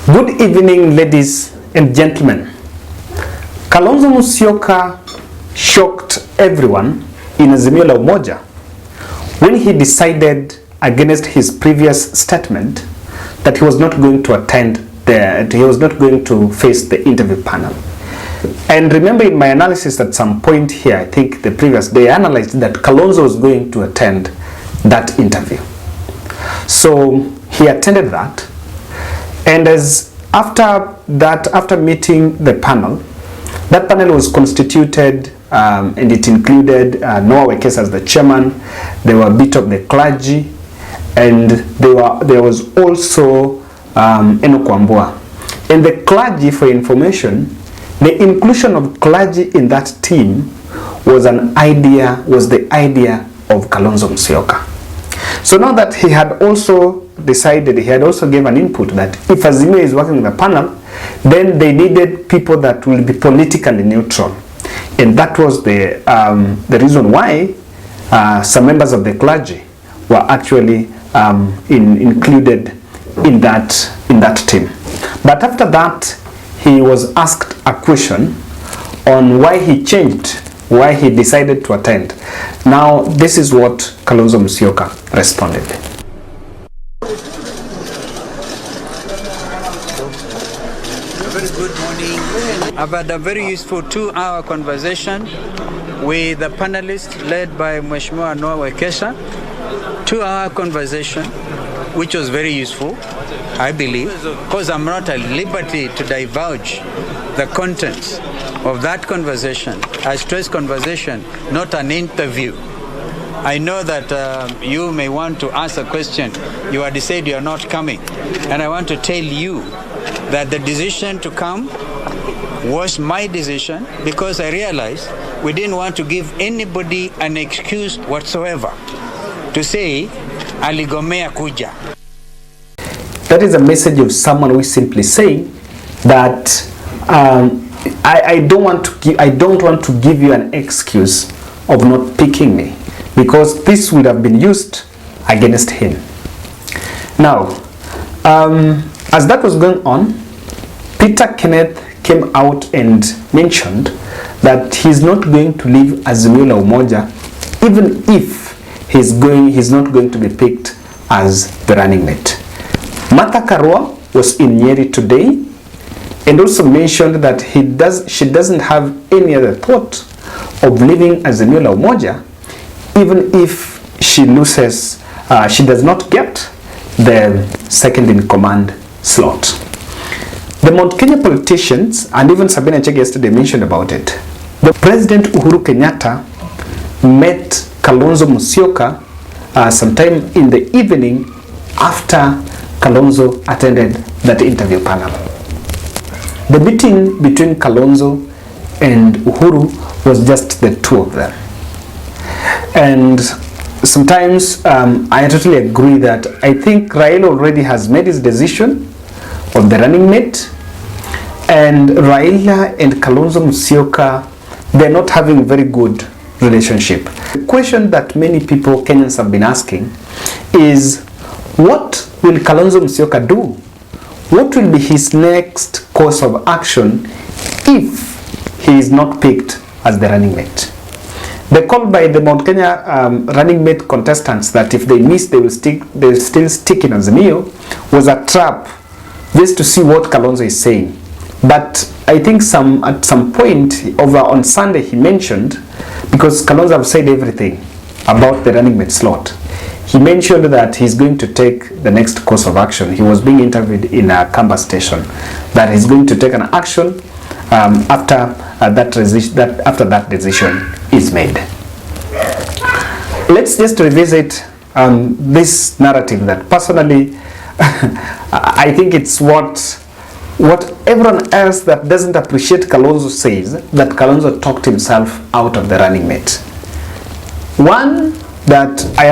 Good evening, ladies and gentlemen. Kalonzo Musyoka shocked everyone in Azimio la Umoja when he decided against his previous statement that he was not going to he was not going to face the interview panel. And remember, in my analysis at some point here, I think the previous day, I analyzed that Kalonzo was going to attend that interview. So he attended that, and after meeting the panel, that panel was constituted and it included Noah Wekesa as the chairman. There were a bit of the clergy, and there was also Enoch Wambua. And the clergy, for information, the inclusion of clergy in that team was the idea of Kalonzo Musyoka. So now that he had also decided, he had also given an input that if Azimio is working with a panel, then they needed people that will be politically neutral. And that was the reason why some members of the clergy were actually included in that team. But after that, he was asked a question on why he changed, why he decided to attend. Now, this is what Kalonzo Musyoka responded. Very good morning. I've had a very useful 2-hour conversation with the panelists led by Mheshimiwa Noah Wekesa. 2-hour conversation, which was very useful, I believe, because I'm not at liberty to divulge the contents of that conversation. I stress conversation, not an interview. I know that you may want to ask a question. You had said you are not coming. And I want to tell you that the decision to come was my decision, because I realized we didn't want to give anybody an excuse whatsoever to say, aligomea kuja. That is a message of someone who is simply saying that I don't want to give you an excuse of not picking me, because this would have been used against him. Now, as that was going on, Peter Kenneth came out and mentioned that he's not going to leave Azimio la Umoja, even if he's not going to be picked as the running mate. Martha Karua was in Nyeri today and also mentioned that she doesn't have any other thought of leaving Azimio la Umoja, even if she loses, she does not get the second in command slot. The Mount Kenya politicians, and even Sabina Chege yesterday mentioned about it, the President Uhuru Kenyatta met Kalonzo Musyoka sometime in the evening after Kalonzo attended that interview panel. The meeting between Kalonzo and Uhuru was just the two of them. And sometimes I totally agree that I think Raila already has made his decision on the running mate, and Raila and Kalonzo Musyoka, they're not having a very good relationship. The question that many people, Kenyans, have been asking is, what will Kalonzo Musyoka do? What will be his next course of action if he is not picked as the running mate? The call by the Mount Kenya running mate contestants that if they miss, they will still stick in Azimio was a trap, just to see what Kalonzo is saying. But I think at some point over on Sunday he mentioned, because Kalonzo have said everything about the running mate slot, he mentioned that he's going to take the next course of action. He was being interviewed in a Kamba station, that he's going to take an action after that decision is made. Let's just revisit this narrative that personally I think it's what everyone else that doesn't appreciate Kalonzo says, that Kalonzo talked himself out of the running mate. One, that I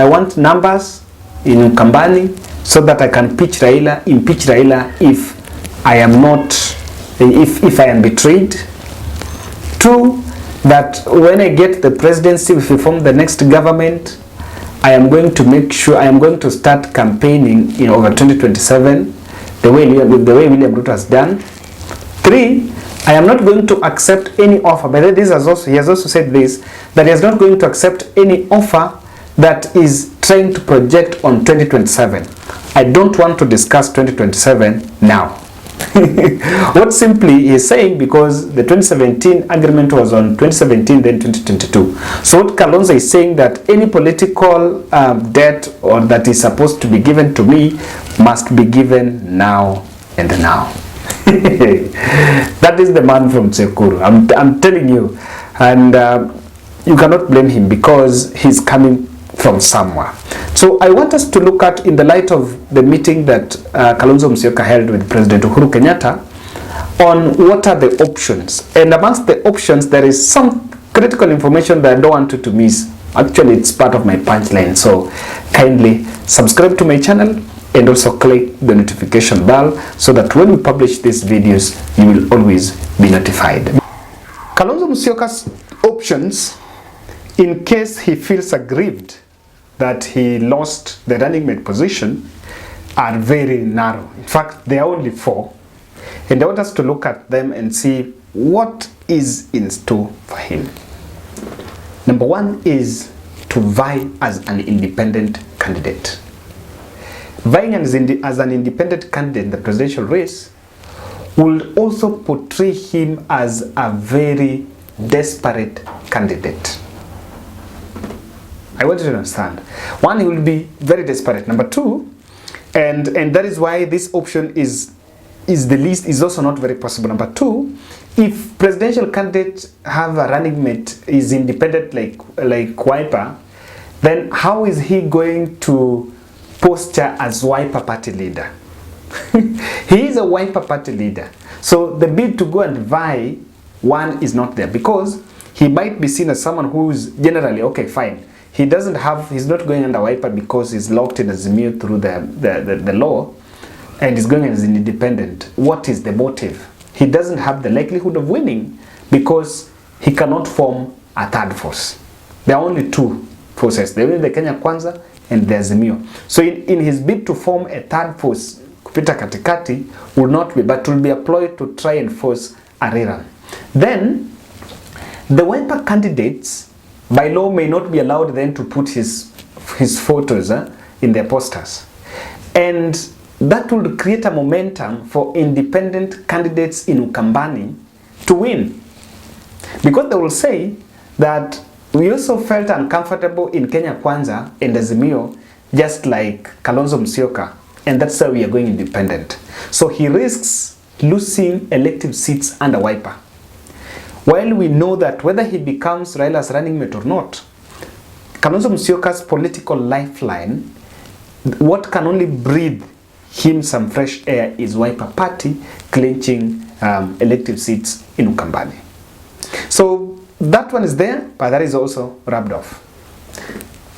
want numbers in Kambani so that I can impeach Raila if I am betrayed. Two, that when I get the presidency, if we form the next government, I am going to make sure, I am going to start campaigning in over 2027 the way William Ruto has done. 3, I am not going to accept any offer. But he has also said this, that he is not going to accept any offer that is trying to project on 2027. I don't want to discuss 2027 now. What simply he is saying, because the 2017 agreement was on 2017, then 2022. So what Kalonzo is saying, that any political debt or that is supposed to be given to me must be given now and now. That is the man from Sekuru. I'm telling you, and you cannot blame him because he's coming from somewhere. So I want us to look at, in the light of the meeting that Kalonzo Musyoka held with President Uhuru Kenyatta, on what are the options. And amongst the options, there is some critical information that I don't want you to miss. Actually, it's part of my punchline. So kindly subscribe to my channel and also click the notification bell so that when we publish these videos, you will always be notified. Kalonzo Musyoka's options, in case he feels aggrieved that he lost the running mate position, are very narrow. In fact, there are only 4. And I want us to look at them and see what is in store for him. Number 1 is to vie as an independent candidate. Vying as an independent candidate in the presidential race will also portray him as a very desperate candidate. I want you to understand. 1, he will be very desperate. Number 2, and that is why this option is the least, is also not very possible. Number 2, if presidential candidates have a running mate is independent like Wiper, then how is he going to posture as Wiper party leader? He is a Wiper party leader. So the bid to go and vie, 1 is not there, because he might be seen as someone who is generally, okay, fine. He's not going under Wiper because he's locked in Azimio through the law, and he's going as an independent. What is the motive? He doesn't have the likelihood of winning because he cannot form a third force. There are only 2 forces. There is the Kenya Kwanza and the Azimio. So in his bid to form a third force, kupita katikati will not be, but will be employed to try and force a rerun. Then the Wiper candidates by law may not be allowed then to put his photos in their posters, and that would create a momentum for independent candidates in Ukambani to win, because they will say that we also felt uncomfortable in Kenya Kwanza and Azimio, just like Kalonzo Musyoka, and that's why we are going independent. So he risks losing elective seats under Wiper. While we know that whether he becomes Raila's running mate or not, Kalonzo Musyoka's political lifeline, what can only breathe him some fresh air, is Wiper party clinching elective seats in Ukambani. So that one is there, but that is also rubbed off.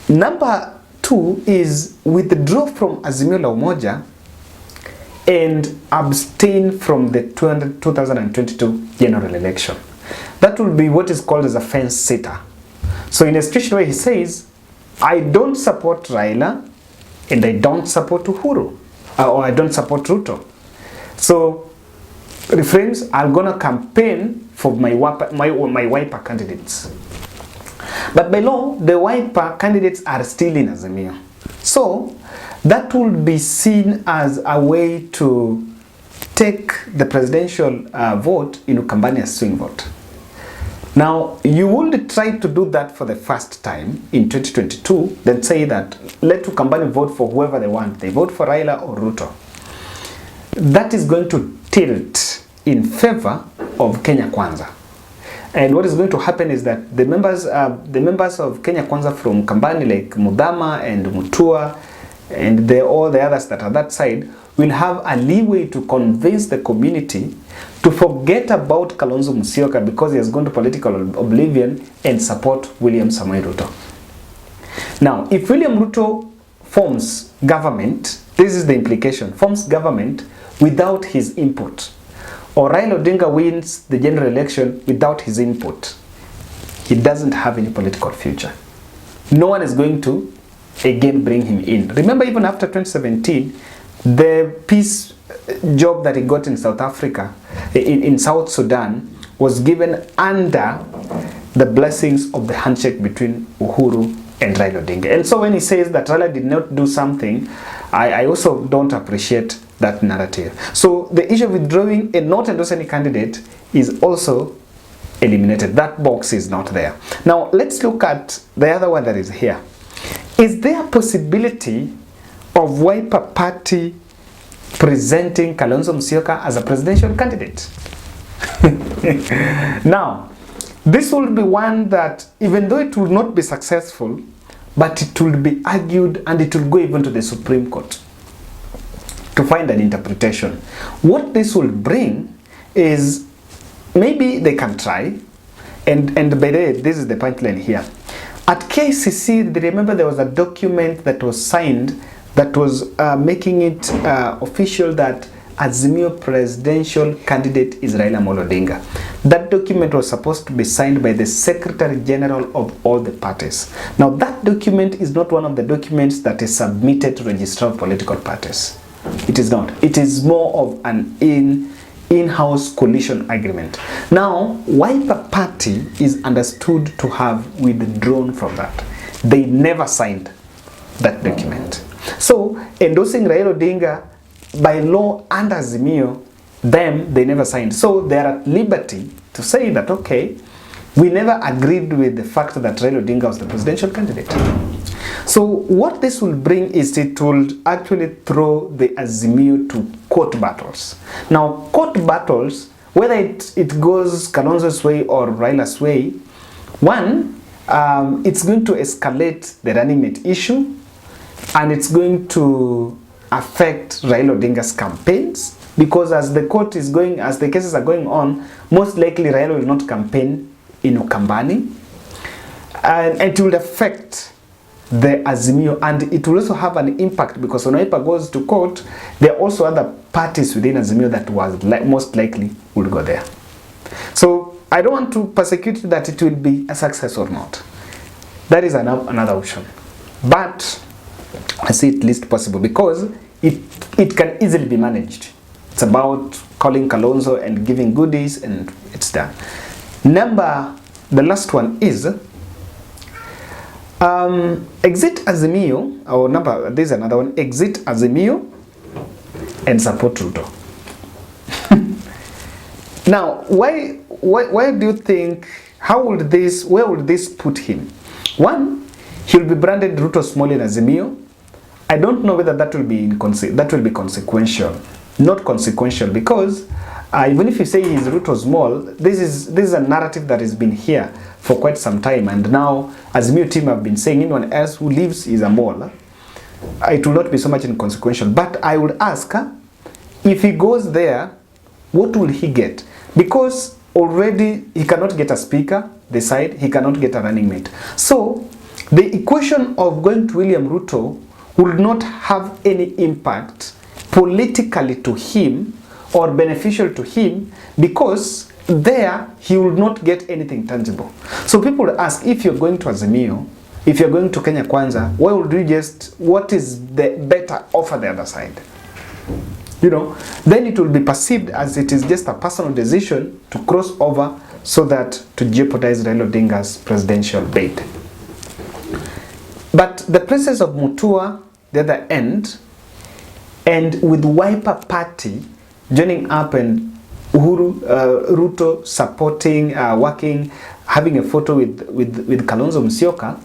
Number 2 is withdraw from Azimio la Umoja and abstain from the 2022 general election. That will be what is called as a fence sitter. So in a situation where he says, I don't support Raila and I don't support Uhuru, or I don't support Ruto. So reframes, I'm gonna campaign for my Wiper candidates. But by law, the Wiper candidates are still in Azimio. So that would be seen as a way to take the presidential vote in Ukambani as swing vote. Now, you would try to do that for the first time in 2022, then say that let Ukambani vote for whoever they want. They vote for Raila or Ruto. That is going to tilt in favor of Kenya Kwanza. And what is going to happen is that the members of Kenya Kwanza from Ukambani, like Mudama and Mutua and all the others that are that side, will have a leeway to convince the community to forget about Kalonzo Musyoka because he has gone to political oblivion and support William Samoei Ruto. Now, if William Ruto forms government, this is the implication, forms government without his input, or Raila Odinga wins the general election without his input, he doesn't have any political future. No one is going to again bring him in. Remember, even after 2017, the peace job that he got in South Africa, in South Sudan, was given under the blessings of the handshake between Uhuru and Raila Odinga. And so when he says that Raila did not do something, I also don't appreciate that narrative. So the issue of withdrawing and not endorse any candidate is also eliminated. That box is not there. Now let's look at the other one that is here. Is there a possibility of Wiper Party presenting Kalonzo Musyoka as a presidential candidate? Now, this will be one that, even though it will not be successful, but it will be argued and it will go even to the Supreme Court to find an interpretation. What this will bring is, maybe they can try, and by the way, this is the punchline here. At KCC, remember there was a document that was signed that was making it official that Azimio presidential candidate is Raila Amolo Odinga. That document was supposed to be signed by the Secretary General of all the parties. Now that document is not one of the documents that is submitted to Registrar of Political Parties. It is not. It is more of an in-house coalition agreement. Now, Wiper Party is understood to have withdrawn from that. They never signed that document. So, endorsing Raila Odinga by law and Azimio, they never signed. So, they are at liberty to say that, okay, we never agreed with the fact that Raila Odinga was the presidential candidate. So what this will bring is it will actually throw the Azimio to court battles. Now, court battles, whether it goes Kalonzo's way or Raila's way, one, it's going to escalate the running mate issue, and it's going to affect Raila Odinga's campaigns, because as the cases are going on, most likely Raila will not campaign in Ukambani, and it will affect the Azimio, and it will also have an impact because when Wiper goes to court, there are also other parties within Azimio that was most likely will go there. So I don't want to persecute that it will be a success or not. That is another option, but I see it least possible because it can easily be managed. It's about calling Kalonzo and giving goodies, and it's done. The last one is exit Azimio, or there's another one, exit Azimio and support Ruto. Now, why do you think, where would this put him? One, he'll be branded Ruto small in Azimio. I don't know whether that will be consequential. Not consequential, because even if you say he's Ruto small, this is a narrative that has been here for quite some time, and now Azimio team have been saying anyone else who lives is a mole. It will not be so much inconsequential, but I would ask, if he goes there, what will he get? Because already he cannot get a speaker, they side, he cannot get a running mate. So the equation of going to William Ruto will not have any impact politically to him or beneficial to him, because there he will not get anything tangible. So people ask, if you're going to Azimio, if you're going to Kenya Kwanza, why would you what is the better offer the other side? You know, then it will be perceived as it is just a personal decision to cross over so that to jeopardize Raila Odinga's presidential bid. But the presence of Mutua, the other end, and with Wiper Party joining up and Uhuru, Ruto supporting, working, having a photo with Kalonzo Musyoka,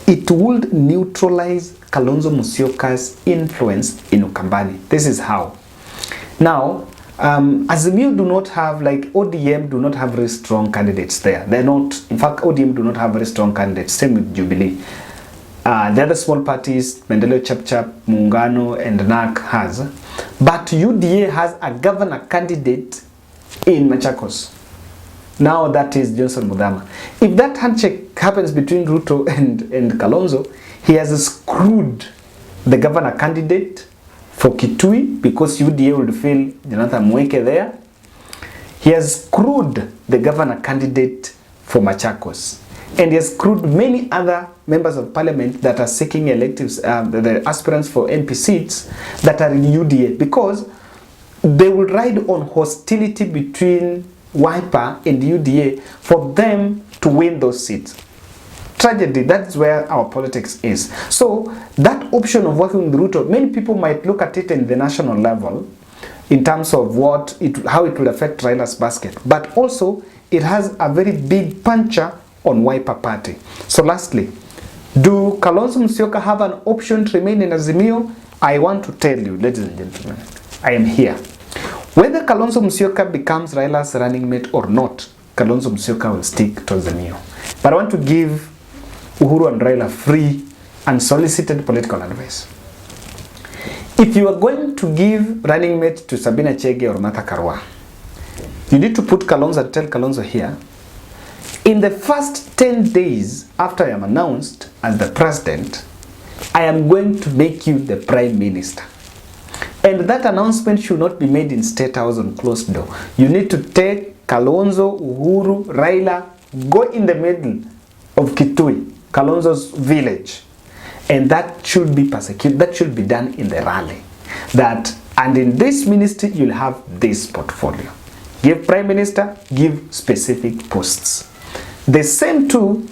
it would neutralize Kalonzo Musyoka's influence in Ukambani. This is how. Now, Azimio do not have, like ODM do not have very strong candidates there. They're not, in fact, ODM do not have very strong candidates. Same with Jubilee. The other small parties, Mendeleo Chapchap, Muungano, and NARC has. But UDA has a governor candidate in Machakos. Now that is Johnson Muthama. If that handshake happens between Ruto and Kalonzo, he has screwed the governor candidate for Kitui, because UDA would feel Jonathan Mweke there. He has screwed the governor candidate for Machakos. And he has screwed many other members of parliament that are seeking electives, the aspirants for MP seats that are in UDA, because they will ride on hostility between Wiper and UDA for them to win those seats. Tragedy, that's where our politics is. So that option of working with Ruto, many people might look at it in the national level in terms of how it will affect Raila's basket, but also it has a very big puncher on Wiper Party. So lastly, do Kalonzo Musyoka have an option to remain in Azimio? I want to tell you, ladies and gentlemen, I am here. Whether Kalonzo Musyoka becomes Raila's running mate or not, Kalonzo Musyoka will stick to Azimio. But I want to give Uhuru and Raila free, unsolicited political advice. If you are going to give running mate to Sabina Chege or Martha Karua, you need to put Kalonzo, tell Kalonzo here, in the first 10 days after I am announced as the president, I am going to make you the prime minister. And that announcement should not be made in State House on closed door. You need to take Kalonzo, Uhuru, Raila, go in the middle of Kitui, Kalonzo's village, and that should be persecuted. That should be done in the rally. And in this ministry, you'll have this portfolio. Give prime minister, give specific posts. The same too,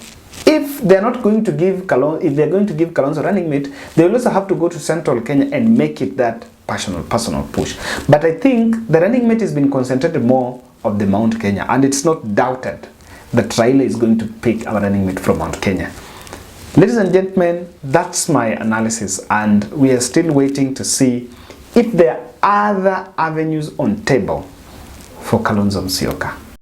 if they're not going to give Kalonzo running mate, they will also have to go to central Kenya and make it that personal push. But I think the running mate has been concentrated more of the Mount Kenya, and it's not doubted that Raila is going to pick our running mate from Mount Kenya. Ladies and gentlemen, that's my analysis, and we are still waiting to see if there are other avenues on table for Kalonzo Musyoka.